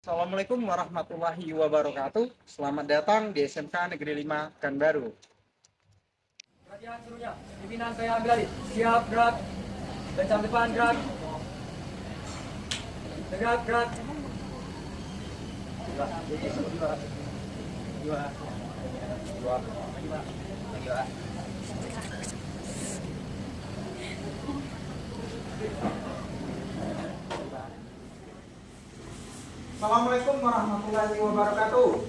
Assalamualaikum warahmatullahi wabarakatuh. Selamat datang di SMK Negeri 5 Pekanbaru. Perhatian seluruhnya, pimpinan saya ambil alih. Siap, gerak. Kencang depan, gerak. Tegak, gerak. Dua. Assalamualaikum warahmatullahi wabarakatuh.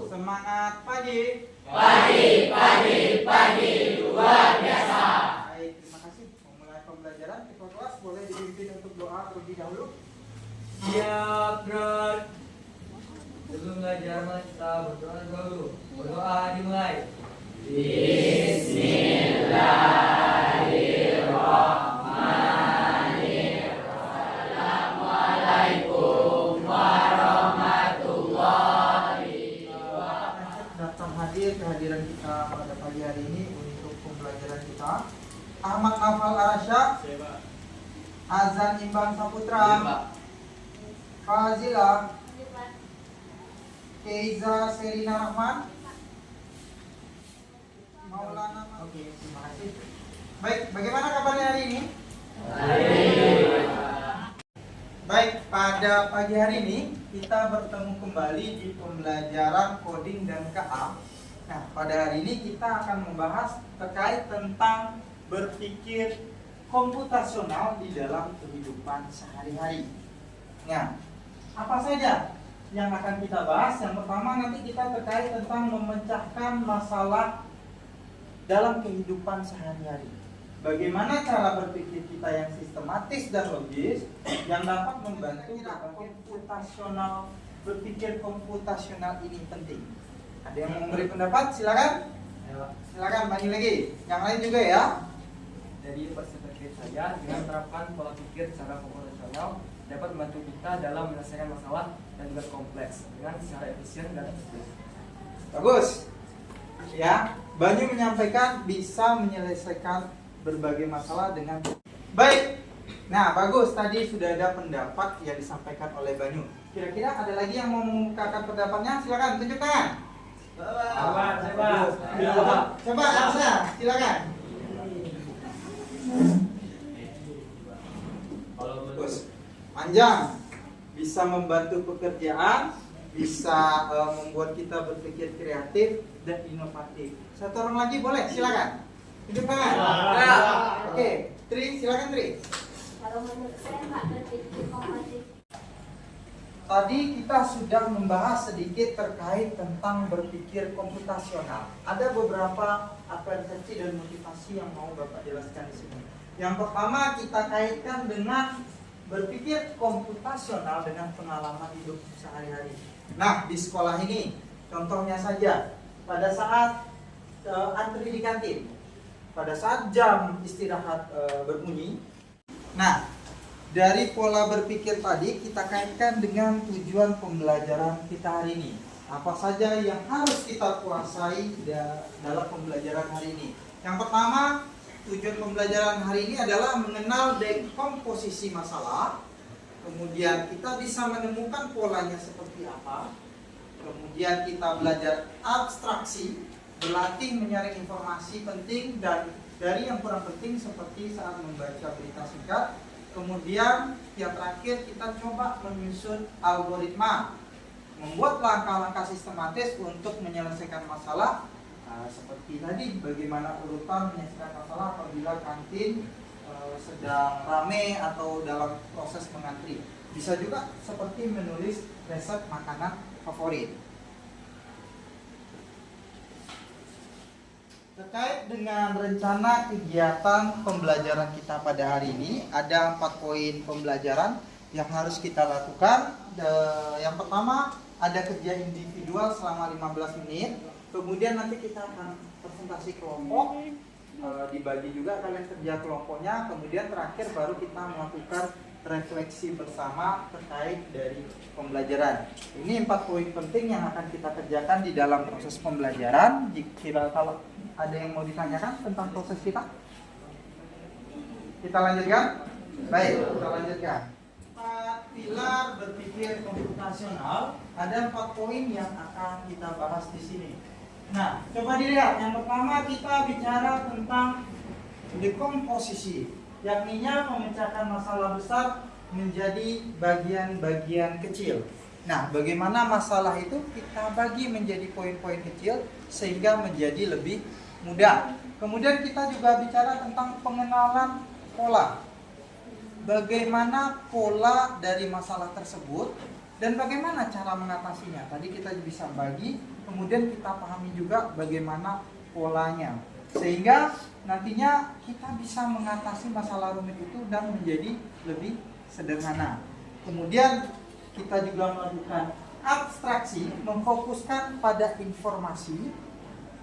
Semangat pagi. Baik, terima kasih. Memulai pembelajaran ketua kelas boleh dipimpin untuk doa terlebih dahulu. Siap, gerak. Sebelum belajar, kita berdoa dulu. Berdoa dimulai. Datang hadir kehadiran kita pada pagi hari ini untuk pembelajaran kita. Ahmad Nafal Arasya, Azan Imbang Saputra, Fazila, Keiza Serina Rahman, Maulana. Oke, terima kasih. Baik, bagaimana kabarnya hari ini? Baik, pada pagi hari ini kita bertemu kembali di pembelajaran coding dan KA. Nah, pada hari ini kita akan membahas terkait tentang berpikir komputasional di dalam kehidupan sehari-hari. Nah, apa saja yang akan kita bahas? Yang pertama nanti kita terkait tentang memecahkan masalah dalam kehidupan sehari-hari. Bagaimana cara berpikir kita yang sistematis dan logis yang dapat membantu komputasional, berpikir komputasional ini penting. Ada yang mau memberi pendapat? Silakan. Silakan banyak lagi. Yang lain juga ya. Jadi perspektif saya dengan menerapkan pola pikir secara komputasional dapat membantu kita dalam menyelesaikan masalah dan juga kompleks dengan secara efisien dan efektif. Bagus. Ya, Banyu menyampaikan bisa menyelesaikan berbagai masalah dengan baik. Nah, bagus. Tadi sudah ada pendapat yang disampaikan oleh Banyu. Kira-kira ada lagi yang mau mengungkapkan pendapatnya? Silakan tunjuk tangan. Coba Elsa, silakan. Bagus. Panjang. Bisa membantu pekerjaan, bisa membuat kita berpikir kreatif dan inovatif. Satu orang lagi boleh? Silakan. Tunjuk tangan. Oke, Tri, silakan Tri. Kalau menurut saya nggak berpikir kompetitif. Tadi kita sudah membahas sedikit terkait tentang berpikir komputasional. Ada beberapa persepsi dan motivasi yang mau Bapak jelaskan di sini. Yang pertama kita kaitkan dengan berpikir komputasional dengan pengalaman hidup sehari-hari. Nah, di sekolah ini contohnya saja pada saat antri di kantin, pada saat jam istirahat berbunyi. Nah, dari pola berpikir tadi kita kaitkan dengan tujuan pembelajaran kita hari ini. Apa saja yang harus kita kuasai dalam pembelajaran hari ini? Yang pertama, tujuan pembelajaran hari ini adalah mengenal dekomposisi masalah. Kemudian kita bisa menemukan polanya seperti apa. Kemudian kita belajar abstraksi, berlatih menyaring informasi penting dan dari yang kurang penting seperti saat membaca berita singkat. Kemudian yang terakhir kita coba menyusun algoritma, membuat langkah-langkah sistematis untuk menyelesaikan masalah. Seperti tadi bagaimana urutan menyelesaikan masalah apabila kantin sedang rame atau dalam proses mengantri. Bisa juga seperti menulis resep makanan favorit. Terkait dengan rencana kegiatan pembelajaran kita pada hari ini, ada 4 poin pembelajaran yang harus kita lakukan. Yang pertama, ada kerja individual selama 15 menit. Kemudian nanti kita akan presentasi kelompok, dibagi juga kalian kerja kelompoknya. Kemudian terakhir baru kita melakukan refleksi bersama terkait dari pembelajaran. Ini 4 poin penting yang akan kita kerjakan di dalam proses pembelajaran. Jika kalau ada yang mau ditanyakan tentang proses kita? Kita lanjutkan? Baik, kita lanjutkan. 4 pilar berpikir komputasional. Ada 4 poin yang akan kita bahas di sini. Nah, coba dilihat. Yang pertama kita bicara tentang dekomposisi, yakninya memecahkan masalah besar menjadi bagian-bagian kecil. Nah, bagaimana masalah itu kita bagi menjadi poin-poin kecil sehingga menjadi lebih mudah. Kemudian kita juga bicara tentang pengenalan pola. Bagaimana pola dari masalah tersebut dan bagaimana cara mengatasinya. Tadi kita bisa bagi, kemudian kita pahami juga bagaimana polanya. Sehingga nantinya kita bisa mengatasi masalah rumit itu dan menjadi lebih sederhana. Kemudian kita juga melakukan abstraksi, memfokuskan pada informasi,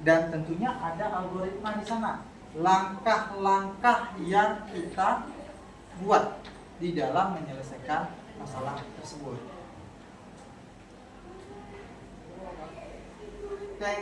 dan tentunya ada algoritma di sana. Langkah-langkah yang kita buat di dalam menyelesaikan masalah tersebut. Oke,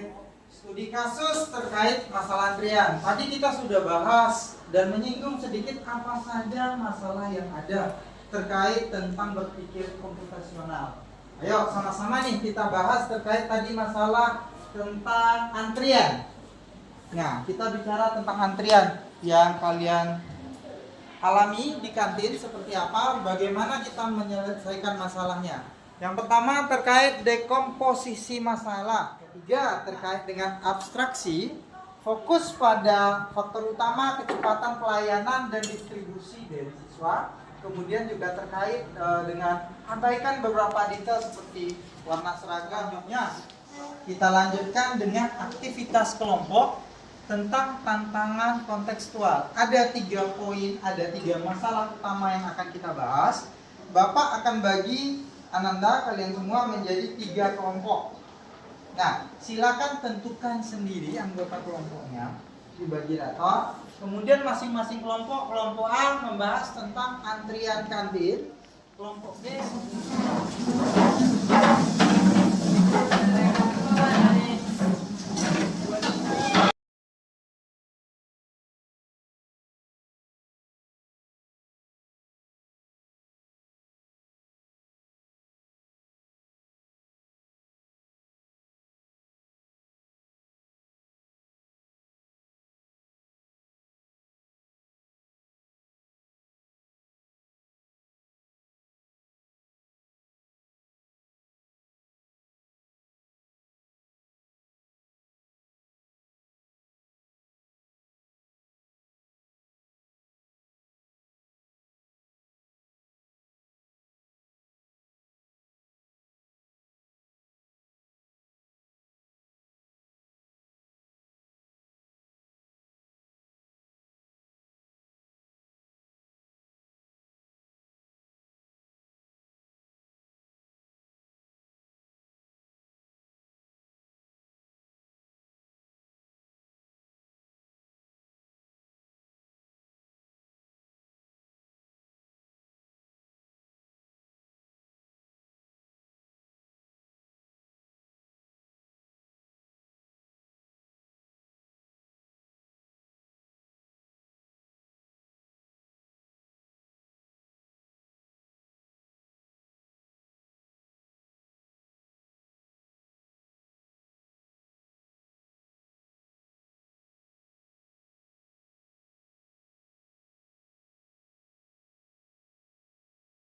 studi kasus terkait masalah antrian. Tadi kita sudah bahas dan menyinggung sedikit apa saja masalah yang ada terkait tentang berpikir komputasional. Ayo sama-sama nih kita bahas terkait tadi masalah tentang antrian. Nah, kita bicara tentang antrian yang kalian alami di kantin seperti apa, bagaimana kita menyelesaikan masalahnya. Yang pertama terkait dekomposisi masalah. Ketiga terkait dengan abstraksi, fokus pada faktor utama kecepatan pelayanan dan distribusi dari siswa. Kemudian juga terkait dengan abaikan beberapa detail seperti warna seragamnya. Kita lanjutkan dengan aktivitas kelompok tentang tantangan kontekstual. Ada 3 poin, ada 3 masalah utama yang akan kita bahas. Bapak akan bagi Ananda, kalian semua menjadi 3 kelompok. Nah, silakan tentukan sendiri anggota kelompoknya, dibagi rata. Kemudian masing-masing kelompok, kelompok A membahas tentang antrian kantin, kelompok B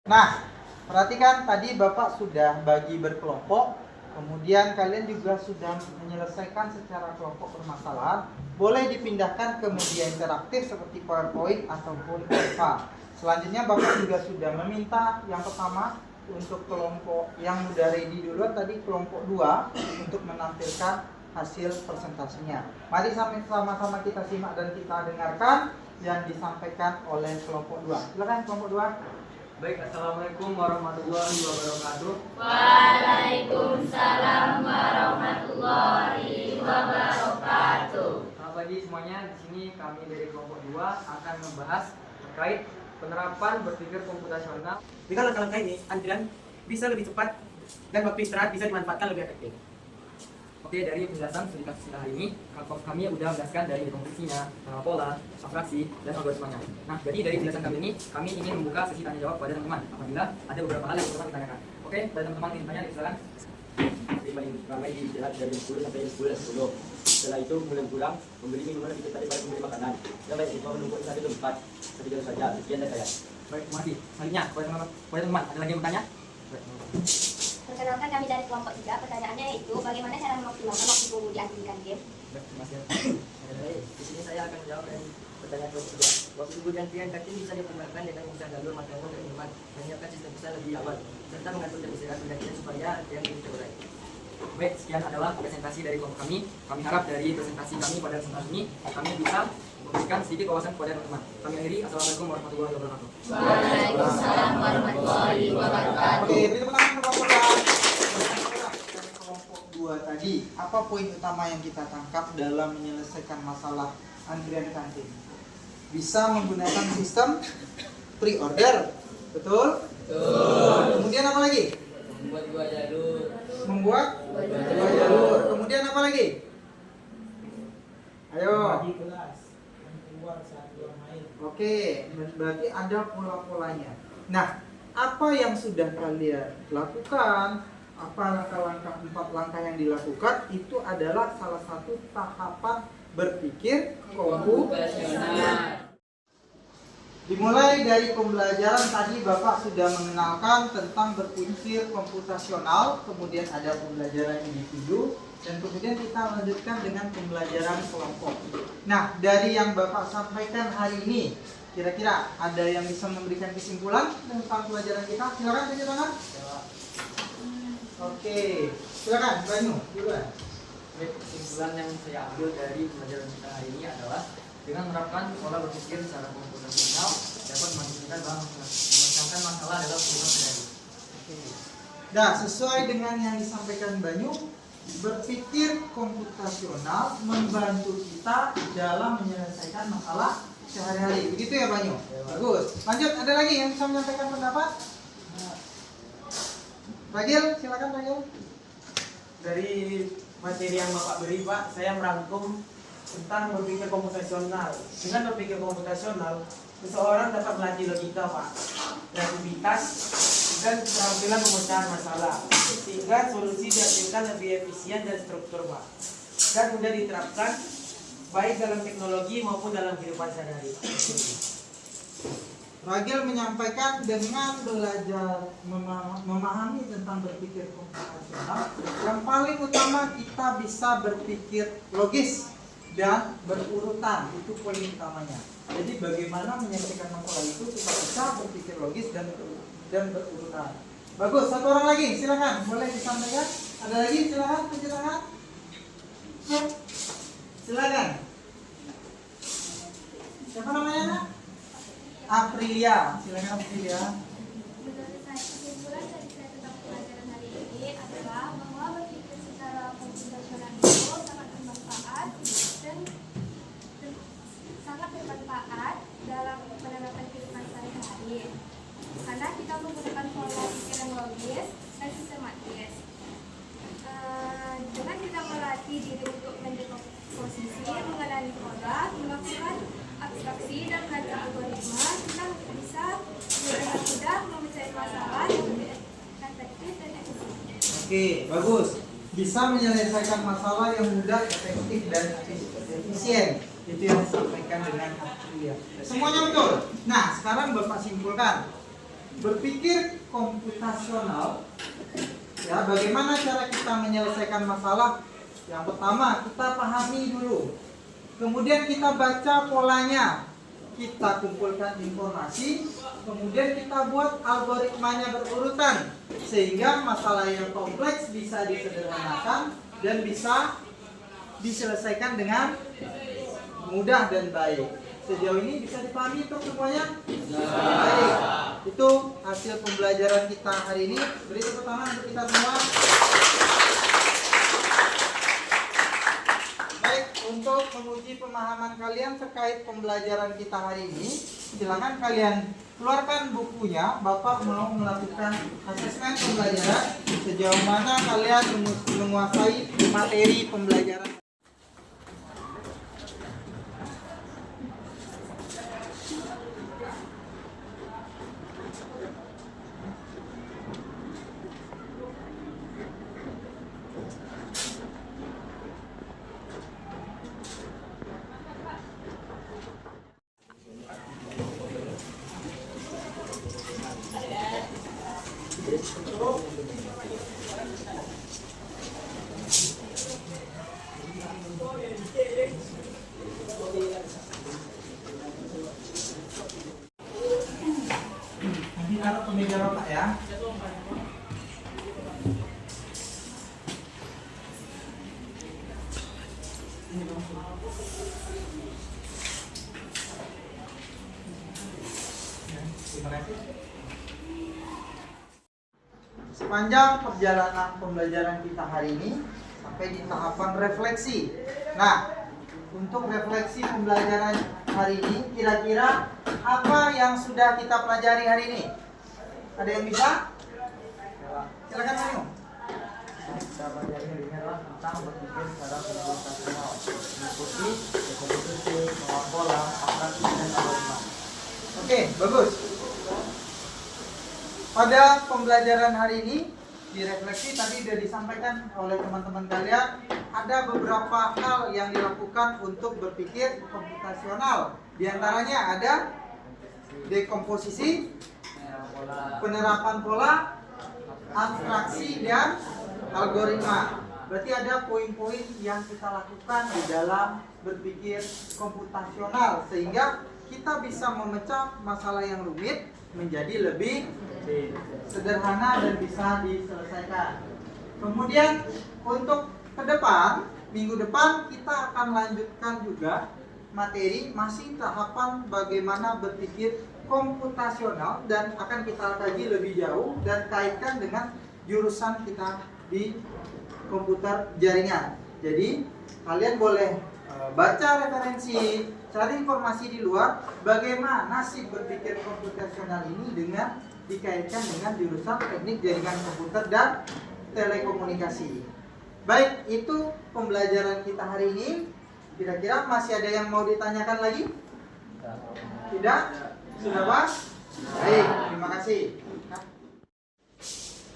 Nah, perhatikan tadi Bapak sudah bagi berkelompok, kemudian kalian juga sudah menyelesaikan secara kelompok permasalahan. Boleh dipindahkan ke media interaktif seperti PowerPoint ataupun Canva. Selanjutnya Bapak juga sudah meminta yang pertama untuk kelompok yang udah ready duluan tadi kelompok 2 untuk menampilkan hasil presentasinya. Mari sama-sama kita simak dan kita dengarkan yang disampaikan oleh kelompok 2. Silakan kelompok 2. Baik, assalamualaikum warahmatullahi wabarakatuh. Waalaikumsalam warahmatullahi wabarakatuh. Selamat pagi semuanya. Di sini kami dari kelompok 2 akan membahas terkait penerapan berpikir komputasional. Dengan langkah-langkah ini, antrian bisa lebih cepat dan waktu istirahat bisa dimanfaatkan lebih efektif. Oke, dari penjelasan studi kasus kita hari ini, kami udah menjelaskan dari dekomposisinya, pola, abstraksi, dan algoritmanya. Nah, jadi dari penjelasan kami ini, kami ingin membuka sesi tanya jawab pada teman-teman apabila ada beberapa hal yang teman-teman ditanyakan. Oke, pada teman-teman ingin tanya, silakan. Ramai di istirahat dari jam 10 sampai jam 10 dan 10. Setelah itu mulai pulang, membeli minuman lebih cepat daripada membeli makanan. Ya baik, itu menunggu sampai jam 4. Tapi jam saja, sekian dari saya. Baik, terima kasih. Selanjutnya, pada teman-teman, ada lagi yang bertanya? Perkenalkan kami dari kelompok 3. Pertanyaannya yaitu bagaimana cara memaksimalkan waktu tunggu di aplikasi game? Baik, terima kasih. Baik, di sini saya akan menjawab dari pertanyaan kedua. Waktu tunggu di antrian kantin bisa dipergunakan dengan memesan jalur makanan dan minuman, menyiapkan sistem pesan lebih awal, serta mengatur jam istirahat pendakian supaya yang lebih terurai. Baik, sekian adalah presentasi dari kelompok kami. Kami harap dari presentasi kami pada kesempatan ini, kami bisa memberikan sedikit wawasan kepada teman-teman. Kami akhiri. Assalamualaikum warahmatullahi wabarakatuh. Waalaikumsalam warahmatullahi wabarakatuh. Oke, beri tepuk tangan kepada kelompok 2 tadi. Apa poin utama yang kita tangkap dalam menyelesaikan masalah antrian kantin? Bisa menggunakan sistem pre-order, betul? Betul. Kemudian apa lagi? Membuat 2 jalur. Membuat 2 jalur. Kemudian apa lagi? Ayo. Oke, berarti ada pola-polanya. Nah, apa yang sudah kalian lakukan? Apa langkah-langkah 4 langkah yang dilakukan? Itu adalah salah satu tahapan berpikir komputasional. Dimulai dari pembelajaran tadi Bapak sudah mengenalkan tentang berpikir komputasional, kemudian ada pembelajaran individu, dan kemudian kita lanjutkan dengan pembelajaran kelompok. Nah, dari yang Bapak sampaikan hari ini, kira-kira ada yang bisa memberikan kesimpulan tentang pelajaran kita? Silakan tunjuk tangan. Oke, silakan Banyu duluan. Baik, kesimpulan yang saya ambil dari pelajaran kita hari ini adalah dengan menerapkan pola berpikir secara komputasional dapat membantu kita dalam menyelesaikan masalah dalam kehidupan sehari-hari. Nah, sesuai dengan yang disampaikan Banyu, berpikir komputasional membantu kita dalam menyelesaikan masalah sehari-hari. Begitu ya Banyu? Bagus. Lanjut, ada lagi yang bisa menyampaikan pendapat? Ragil, silakan Ragil. Dari materi yang Bapak beri Pak, saya merangkum tentang berpikir komputasional. Dengan berpikir komputasional, seseorang dapat melatih logika Pak, kreativitas, dan keterampilan pemecahan masalah, sehingga solusi dihasilkan lebih efisien dan struktur Pak, dan mudah diterapkan baik dalam teknologi maupun dalam kehidupan sehari-hari. Ragil menyampaikan dengan belajar memahami tentang berpikir komputasional, yang paling utama kita bisa berpikir logis dan berurutan, itu poin utamanya. Jadi bagaimana menyelesaikan masalah itu kita bisa berpikir logis dan berurutan. Bagus, satu orang lagi, silakan, boleh disampaikan. Ada lagi, silakan, tunjuk tangan. Silakan. Siapa namanya? Aprilia, silakan Aprilia. Menurut saya, kesimpulan dari saya tentang pelajaran hari ini adalah bahwa berpikir secara komputasional itu sangat bermanfaat dan sangat bermanfaat dalam penerapan kehidupan sehari-hari. Karena kita menggunakan pola pikir yang logis dan sistematis. Dengan kita melatih diri untuk mendekomposisi, mengenali pola, melakukan abstraksi dan belajar algoritma, kita bisa dengan mudah memecahi masalah yang lebih efektif dan efisien. Oke, bagus. Bisa menyelesaikan masalah yang mudah, efektif, dan efisien. Itu yang disampaikan dengan Aprilia. Semuanya betul. Nah, sekarang Bapak simpulkan. Berpikir komputasional, ya, bagaimana cara kita menyelesaikan masalah? Yang pertama, kita pahami dulu. Kemudian kita baca polanya. Kita kumpulkan informasi, kemudian kita buat algoritmanya berurutan, sehingga masalah yang kompleks bisa disederhanakan dan bisa diselesaikan dengan mudah dan baik. Sejauh ini bisa dipahami untuk semuanya? Baik. Itu hasil pembelajaran kita hari ini. Beri tepuk tangan untuk kita semua. Baik, untuk untuk menguji pemahaman kalian terkait pembelajaran kita hari ini, silakan kalian keluarkan bukunya. Bapak mau melakukan asesmen pembelajaran sejauh mana kalian menguasai materi pembelajaran. Nanti taruh ke meja Bapak ya. Terima kasih. Sepanjang perjalanan pembelajaran kita hari ini sampai di tahapan refleksi. Nah, untuk refleksi pembelajaran hari ini, kira-kira apa yang sudah kita pelajari hari ini? Ada yang bisa? Silakan Manu. Kita pelajari hari ini adalah tentang berpikir secara komputasional, mengikuti kompetensi, pola, atraksi, dan algoritma. Oke, bagus. Pada pembelajaran hari ini, di refleksi tadi sudah disampaikan oleh teman-teman kalian, ada beberapa hal yang dilakukan untuk berpikir komputasional. Di antaranya ada dekomposisi, penerapan pola, abstraksi, dan algoritma. Berarti ada poin-poin yang kita lakukan di dalam berpikir komputasional sehingga kita bisa memecah masalah yang rumit menjadi lebih sederhana dan bisa diselesaikan. Kemudian untuk ke depan, minggu depan kita akan lanjutkan juga materi masih tahapan bagaimana berpikir komputasional dan akan kita kaji lebih jauh dan kaitkan dengan jurusan kita di komputer jaringan. Jadi kalian boleh baca referensi, cari informasi di luar bagaimana sih berpikir komputasional ini dengan dikaitkan dengan jurusan teknik jaringan komputer dan telekomunikasi. Baik, itu pembelajaran kita hari ini. Kira-kira masih ada yang mau ditanyakan lagi? Tidak? Sudah pas? Baik, terima kasih.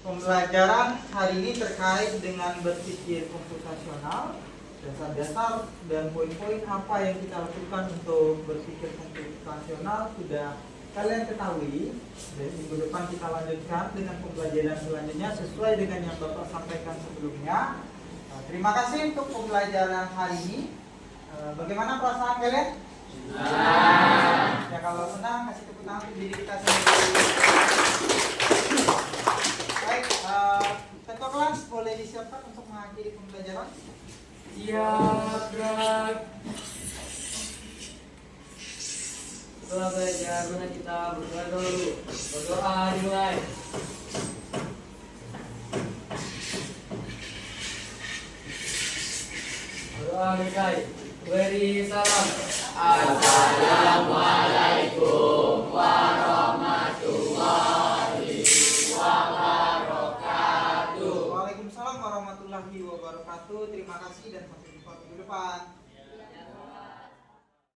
Pembelajaran hari ini terkait dengan berpikir komputasional, dasar-dasar dan poin-poin apa yang kita lakukan untuk berpikir komputasional sudah kalian ketahui. Dan minggu depan kita lanjutkan dengan pembelajaran selanjutnya sesuai dengan yang Bapak sampaikan sebelumnya. Terima kasih untuk pembelajaran hari ini. Bagaimana perasaan kalian? Ya kalau senang kasih tepuk tangan untuk diri kita sendiri. Baik, ketua kelas boleh disiapkan untuk mengakhiri pembelajaran. Siap, gerak. Setelah belajar, benar kita berdoa dulu. Berdoa dimulai. Berdoa dimulai. Beri salam. Assalamualaikum warahmatullahi wabarakatuh. Waalaikumsalam warahmatullahi wabarakatuh. Terima kasih dan sampai jumpa minggu depan.